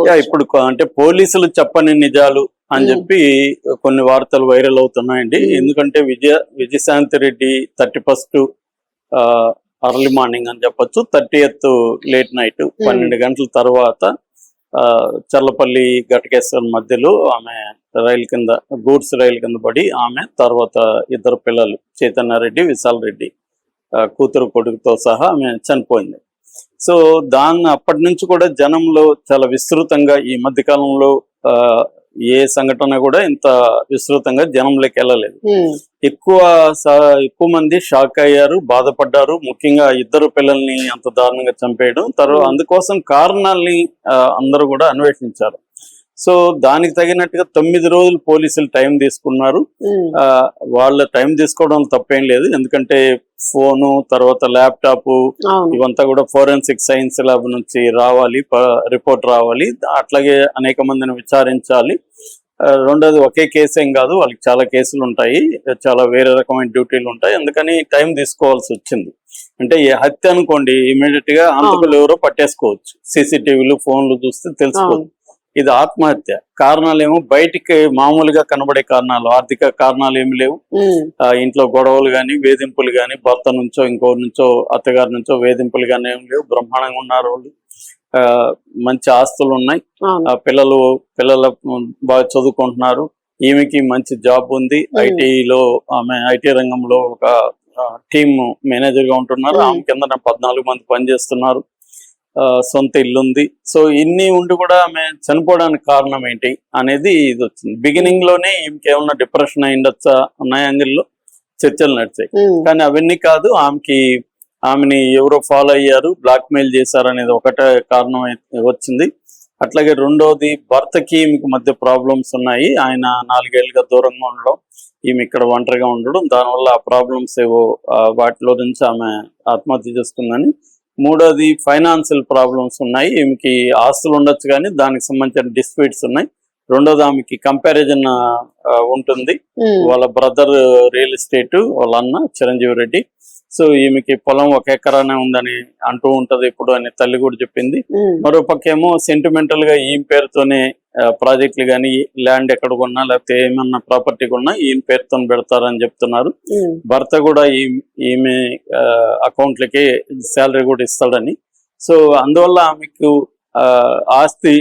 అనుకోవచ్చు. ఇప్పుడు అంటే పోలీసులు చెప్పని నిజాలు అని చెప్పి కొన్ని వార్తలు వైరల్ అవుతున్నాయండి. ఎందుకంటే Vijayashanti Reddy 31st early morning అని చెప్పొచ్చు, 30th లేట్ నైట్ 12 గంటల తర్వాత చర్లపల్లి ఘటకేశ్వరం మధ్యలో ఆమె రైలు కింద గూడ్స్ రైలు కింద పడి ఆమె తర్వాత ఇద్దరు పిల్లలు చైతన్యారెడ్డి, విశాల్ రెడ్డి కూతురు కొడుకుతో సహా ఆమె చనిపోయింది. సో అప్పటి నుంచి కూడా జనంలో చాలా విస్తృతంగా ఈ మధ్య కాలంలో ఏ సంఘటన కూడా ఇంత విస్తృతంగా జనంలోకి వెళ్ళలేదు. ఎక్కువ మంది షాక్ అయ్యారు, బాధపడ్డారు. ముఖ్యంగా ఇద్దరు పిల్లల్ని అంత దారుణంగా చంపేయడం, తర్వాత అందుకోసం కారణాలని అందరూ కూడా అన్వేషించారు. సో దానికి తగినట్టుగా 9 రోజులు పోలీసులు టైం తీసుకున్నారు. వాళ్ళ టైం తీసుకోవడం తప్పేం లేదు, ఎందుకంటే ఫోను తర్వాత ల్యాప్టాప్ ఇవంతా కూడా ఫోరెన్సిక్ సైన్స్ ల్యాబ్ నుంచి రావాలి, రిపోర్ట్ రావాలి. అట్లాగే అనేక మందిని విచారించాలి. రెండోది ఒకే కేసు ఏం కాదు, వాళ్ళకి చాలా కేసులు ఉంటాయి, చాలా వేరే రకమైన డ్యూటీలు ఉంటాయి. అందుకని టైం తీసుకోవాల్సి వచ్చింది. అంటే ఈ హత్య అనుకోండి, ఇమీడియట్ గా హంతకులు ఎవరో పట్టేసుకోవచ్చు, సీసీటీవీలు ఫోన్లు చూస్తే తెలుసుకోవచ్చు. ఇది ఆత్మహత్య. కారణాలేమో బయటికి మామూలుగా కనబడే కారణాలు, ఆర్థిక కారణాలు ఏమి లేవు. ఇంట్లో గొడవలు గాని, వేధింపులు గాని, భర్త నుంచో ఇంకోరి నుంచో అత్తగారి నుంచో వేధింపులు గానీ ఏమి లేవు. బ్రహ్మాండంగా ఉన్నారు వాళ్ళు, మంచి ఆస్తులు ఉన్నాయి, పిల్లలు బాగా చదువుకుంటున్నారు. ఈమెకి మంచి జాబ్ ఉంది, ఐటీలో ఆమె ఐటీ రంగంలో ఒక టీమ్ మేనేజర్ గా ఉంటున్నారు. ఆమె కింద 14 మంది పనిచేస్తున్నారు, సొంత ఇల్లుంది. సో ఇన్ని ఉండి కూడా ఆమె చనిపోవడానికి కారణం ఏంటి అనేది ఇది వచ్చింది. బిగినింగ్ లోనే ఇంకేమన్నా డిప్రెషన్ అయిండొచ్చా అన్న యాంగిల్లో చర్చలు నడిచాయి. కానీ అవన్నీ కాదు, ఆమెని ఎవరో ఫాలో అయ్యారు, బ్లాక్ మెయిల్ చేశారు అనేది ఒకటే కారణం వచ్చింది. అట్లాగే రెండోది భర్తకి ఈమెకు మధ్య ప్రాబ్లమ్స్ ఉన్నాయి. ఆయన 4 ఏళ్ళుగా దూరంగా ఉండడం, ఈమె ఇక్కడ ఒంటరిగా ఉండడం, దానివల్ల ఆ ప్రాబ్లమ్స్ ఏవో వాటిలో నుంచి ఆమె ఆత్మహత్య చేసుకుందని. మూడోది ఫైనాన్షియల్ ప్రాబ్లమ్స్ ఉన్నాయి, ఈమెకి ఆస్తులు ఉండొచ్చు కానీ దానికి సంబంధించిన డిస్ప్యూట్స్ ఉన్నాయి. రెండోది ఆమెకి కంపారిజన్ ఉంటుంది, వాళ్ళ బ్రదర్ రియల్ ఎస్టేట్, వాళ్ళ అన్న చిరంజీవి రెడ్డి. సో ఈమెకి పొలం 1 ఎకరానే ఉందని అంటూ ఉంటది ఇప్పుడు అని తల్లి కూడా చెప్పింది. మరో పక్కేమో సెంటిమెంటల్ గా ఈమె పేరుతోనే ప్రాజెక్టులు కానీ, ల్యాండ్ ఎక్కడ కొన్నా లేకపోతే ఏమన్నా ప్రాపర్టీ కొన్నా ఈమె పేరుతో పెడతారని చెప్తున్నారు. భర్త కూడా ఈమె అకౌంట్లకి శాలరీ కూడా ఇస్తాడని. సో అందువల్ల ఆమెకు ఆస్తి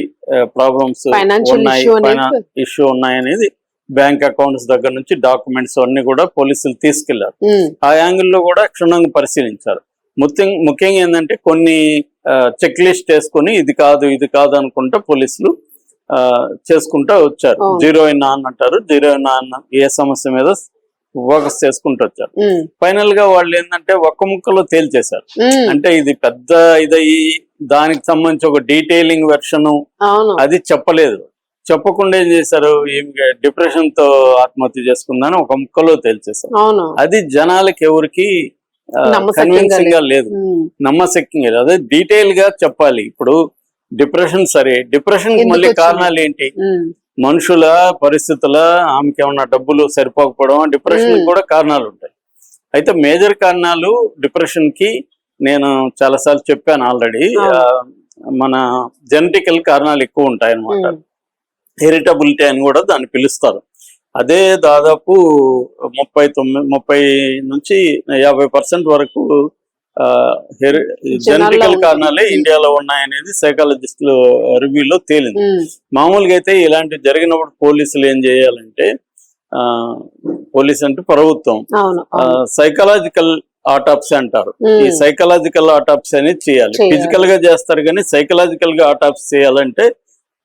ప్రాబ్లమ్స్ ఉన్నాయి, ఇష్యూ ఉన్నాయనేది బ్యాంక్ అకౌంట్స్ దగ్గర నుంచి డాక్యుమెంట్స్ అన్ని కూడా పోలీసులు తీసుకెళ్లారు. ఆ యాంగిల్లో కూడా క్షుణ్ణంగా పరిశీలించారు. ముఖ్యంగా ఏంటంటే కొన్ని చెక్ లిస్ట్ వేసుకుని ఇది కాదు అనుకుంటా పోలీసులు చేసుకుంటా వచ్చారు. 0 in on అంటారు, 0 in on ఏ సమస్య మీద ఫోకస్ చేసుకుంటూ వచ్చారు. ఫైనల్ గా వాళ్ళు ఏంటంటే ఒక్క ముక్కలో తేల్చేశారు. అంటే ఇది పెద్ద ఇదయ్యి దానికి సంబంధించి ఒక డీటెయిలింగ్ వెర్షన్ అది చెప్పలేదు. చెప్పకుండా ఏం చేశారు, డిప్రెషన్ తో ఆత్మహత్య చేసుకుందని ఒక ముక్కలో తేల్చేశారు. అది జనాలకి ఎవరికి కన్విన్సింగ్ గా లేదు, నమ్మశక్యంగా లేదు. అదే డీటెయిల్ గా చెప్పాలి. ఇప్పుడు డిప్రెషన్ సరే, డిప్రెషన్ కి మళ్ళీ కారణాలు ఏంటి, మనుషుల పరిస్థితుల, ఆమెకి ఏమన్నా డబ్బులు సరిపోకపోవడం, డిప్రెషన్ కూడా కారణాలు ఉంటాయి. అయితే మేజర్ కారణాలు డిప్రెషన్ కి నేను చాలాసార్లు చెప్పాను ఆల్రెడీ, మన జెనెటికల్ కారణాలు ఎక్కువ ఉంటాయి అన్నమాట. హెరిటబిలిటీ అని కూడా దాన్ని పిలుస్తారు. అదే దాదాపు 30 నుంచి 50% వరకు జెనెటికల్ కారణాలే ఇండియాలో ఉన్నాయనేది సైకాలజిస్టులు రివ్యూలో తేలింది. మామూలుగా అయితే ఇలాంటి జరిగినప్పుడు పోలీసులు ఏం చేయాలంటే, పోలీస్ అంటే ప్రభుత్వం సైకలాజికల్ ఆటాప్సీ అంటారు. ఈ సైకలాజికల్ ఆటాప్సీ అనేది చేయాలి. ఫిజికల్ గా చేస్తారు కానీ సైకలాజికల్ గా ఆటాప్సీ చేయాలంటే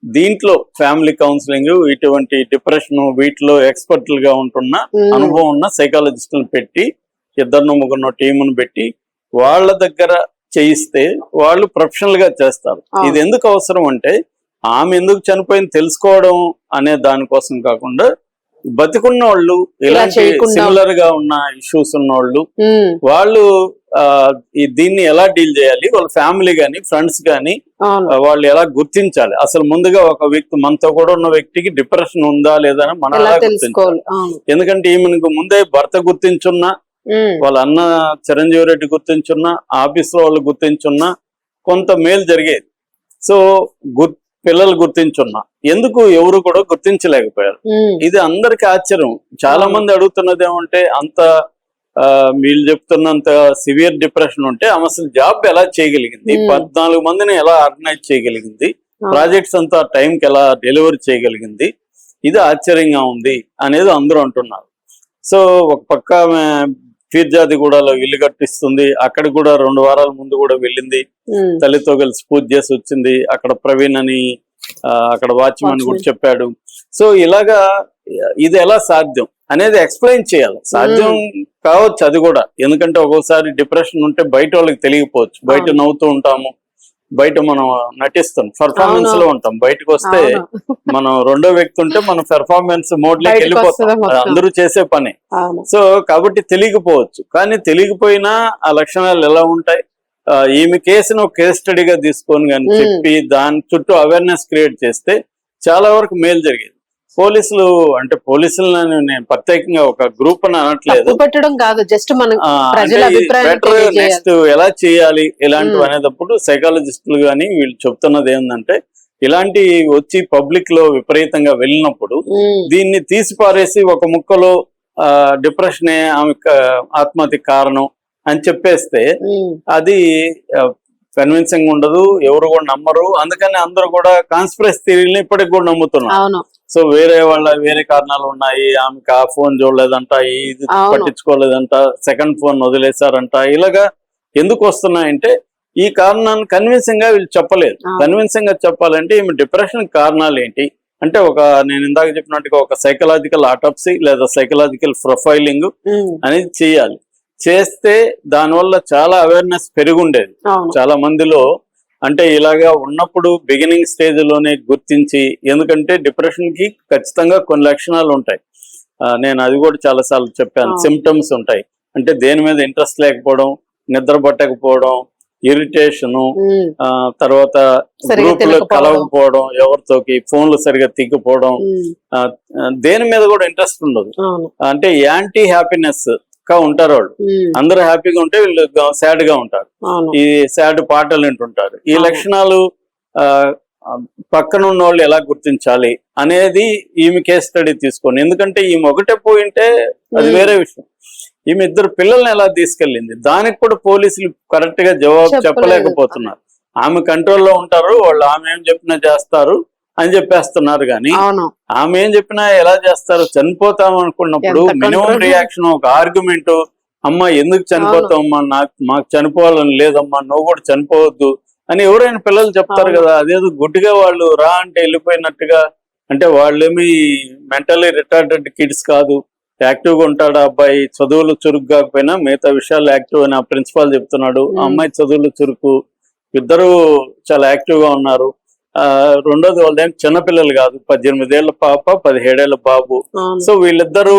దీంట్లో ఫ్యామిలీ కౌన్సిలింగ్, ఇటువంటి డిప్రెషన్ వీటిలో ఎక్స్పర్ట్లుగా ఉంటున్న అనుభవం ఉన్న సైకాలజిస్టులను పెట్టి 2-3 టీమును పెట్టి వాళ్ళ దగ్గర చేయిస్తే వాళ్ళు ప్రొఫెషనల్ గా చేస్తారు. ఇది ఎందుకు అవసరం అంటే ఆమె ఎందుకు చనిపోయింది తెలుసుకోవడం అనే దానికోసం కాకుండా, బతికున్న వాళ్ళు ఇలాంటి సిమిలర్ గా ఉన్న ఇష్యూస్ ఉన్న వాళ్ళు దీన్ని ఎలా డీల్ చేయాలి, వాళ్ళ ఫ్యామిలీ గాని ఫ్రెండ్స్ గాని వాళ్ళు ఎలా గుర్తించాలి, అసలు ముందుగా ఒక వ్యక్తి మనతో కూడా ఉన్న వ్యక్తికి డిప్రెషన్ ఉందా లేదా అని మనం ఎలా గుర్తించాలి. ఎందుకంటే ఈమెకు ముందే భర్త గుర్తించున్నా, వాళ్ళ అన్న చిరంజీవి రెడ్డి గుర్తించున్నా, ఆఫీస్ లో వాళ్ళు గుర్తించున్నా కొంత మేలు జరిగేది. సో పిల్లలు గుర్తించున్నా, ఎందుకు ఎవరు కూడా గుర్తించలేకపోయారు? ఇది అందరికి ఆశ్చర్యం. చాలా మంది అడుగుతున్నది ఏమంటే, అంత వీళ్ళు చెప్తున్నంత సివియర్ డిప్రెషన్ ఉంటే ఆమె అసలు జాబ్ ఎలా చేయగలిగింది, 14 మందిని ఎలా ఆర్గనైజ్ చేయగలిగింది, ప్రాజెక్ట్స్ అంతా టైంకి ఎలా డెలివరీ చేయగలిగింది, ఇది ఆశ్చర్యంగా ఉంది అనేది అందరూ అంటున్నారు. సో ఒక పక్క ఆమె ఫీర్జాదిగూడలో ఇల్లు కట్టిస్తుంది, అక్కడ కూడా 2 వారాల ముందు కూడా వెళ్ళింది, తల్లితో కలిసి పూజ చేసి వచ్చింది. అక్కడ ప్రవీణ్ అని అక్కడ వాచ్మెన్ కూడా చెప్పాడు. సో ఇలాగా ఇది ఎలా సాధ్యం అనేది ఎక్స్ప్లెయిన్ చేయాలి. సాధ్యం కావచ్చు అది కూడా, ఎందుకంటే ఒక్కోసారి డిప్రెషన్ ఉంటే బయట వాళ్ళకి తెలియకపోవచ్చు. బయట నవ్వుతూ ఉంటాము, బయట మనం నటిస్తాం, పర్ఫార్మెన్స్ లో ఉంటాం. బయటకు వస్తే మనం రెండో వ్యక్తి ఉంటే మనం పెర్ఫార్మెన్స్ మోడ్ లోకి వెళ్ళిపోతాం, అందరూ చేసే పని. సో కాబట్టి తెలియకపోవచ్చు, కానీ తెలియకపోయినా ఆ లక్షణాలు ఎలా ఉంటాయి, ఈమె కేసును కేస్ స్టడీగా తీసుకొని కానీ చెప్పి దాని చుట్టూ అవేర్నెస్ క్రియేట్ చేస్తే చాలా వరకు మేలు జరిగేది. పోలీసులు అంటే పోలీసులను నేను ప్రత్యేకంగా ఒక గ్రూప్ అని అనట్లేదు, నెక్స్ట్ ఎలా చేయాలి ఇలాంటివి అనేటప్పుడు సైకాలజిస్టులు కానీ వీళ్ళు చెప్తున్నది ఏంటంటే, ఇలాంటి వచ్చి పబ్లిక్ లో విపరీతంగా వెళ్ళినప్పుడు దీన్ని తీసిపారేసి ఒక ముక్కలో డిప్రెషనే ఆమె ఆత్మహత్య కారణం అని చెప్పేస్తే అది కన్విన్సింగ్ ఉండదు, ఎవరు కూడా నమ్మరు. అందుకని అందరూ కూడా కాన్స్పిరసీ థియరీని ఇప్పటికి కూడా నమ్ముతున్నారు. సో వేరే కారణాలు ఉన్నాయి, ఆమెకు ఆ ఫోన్ చూడలేదంట, ఇది పట్టించుకోలేదంట, సెకండ్ ఫోన్ వదిలేశారంట, ఇలాగా ఎందుకు వస్తున్నాయంటే ఈ కారణాన్ని కన్విన్సింగ్ గా వీళ్ళు చెప్పలేదు. కన్విన్సింగ్ గా చెప్పాలంటే ఈమె డిప్రెషన్ కారణాలు ఏంటి అంటే, నేను ఇందాక చెప్పినట్టుగా ఒక సైకలాజికల్ ఆటోప్సీ లేదా సైకలాజికల్ ప్రొఫైలింగ్ అనేది చేయాలి. చేస్తే దానివల్ల చాలా అవేర్నెస్ పెరుగుండేది చాలా మందిలో. అంటే ఇలాగా ఉన్నప్పుడు బిగినింగ్ స్టేజ్ లోనే గుర్తించి, ఎందుకంటే డిప్రెషన్ కి ఖచ్చితంగా కొన్ని లక్షణాలు ఉంటాయి. నేను అది కూడా చాలా సార్లు చెప్పాను. సిమ్టమ్స్ ఉంటాయి, అంటే దేని మీద ఇంట్రెస్ట్ లేకపోవడం, నిద్ర పట్టకపోవడం, ఇరిటేషను, తర్వాత గ్రూప్ లో కలవకపోవడం, ఎవరితోకి ఫోన్లు సరిగా తిక్కిపోవడం, దేని మీద కూడా ఇంట్రెస్ట్ ఉండదు. అంటే యాంటీ హ్యాపీనెస్ గా ఉంటారు వాళ్ళు. అందరూ హ్యాపీగా ఉంటే వీళ్ళు సాడ్ గా ఉంటారు, ఈ సాడ్ పాటలు వింటుంటారు. ఈ లక్షణాలు పక్కన ఉన్న వాళ్ళు ఎలా గుర్తించాలి అనేది ఈమె కేస్ స్టడీ తీసుకోండి. ఎందుకంటే ఈమె ఒకటే పోయింటే అది వేరే విషయం. ఈమె 2 పిల్లల్ని ఎలా తీసుకెళ్ళింది, దానికి కూడా పోలీసులు కరెక్ట్ గా జవాబు చెప్పలేకపోతున్నారు. ఆమె కంట్రోల్లో ఉంటారు, వాళ్ళు ఆమె ఏం చెప్పినా చేస్తారు అని చెప్పేస్తున్నారు. కానీ ఆమె ఏం చెప్పినా ఎలా చేస్తారు, చనిపోతాం అనుకున్నప్పుడు మినిమం రియాక్షన్, ఒక ఆర్గ్యుమెంట్, అమ్మా ఎందుకు చనిపోతావమ్మా, మాకు చనిపోవాలని లేదమ్మా, నువ్వు కూడా చనిపోవద్దు అని ఎవరైనా పిల్లలు చెప్తారు కదా. అదేదో గుడ్డిగా వాళ్ళు రా అంటే వెళ్ళిపోయినట్టుగా. అంటే వాళ్ళేమి మెంటల్లీ రిటార్డెడ్ కిడ్స్ కాదు, యాక్టివ్గా ఉంటాడు అబ్బాయి, చదువులు చురుకు కాకపోయినా మిగతా విషయాలు యాక్టివ్ అని ఆ ప్రిన్సిపాల్ చెప్తున్నాడు. ఆ అమ్మాయి చదువులు చురుకు, ఇద్దరు చాలా యాక్టివ్ గా ఉన్నారు. రెండోది వాళ్ళేం చిన్నపిల్లలు కాదు, 18 ఏళ్ల పాప, 17 ఏళ్ల బాబు. సో వీళ్ళిద్దరూ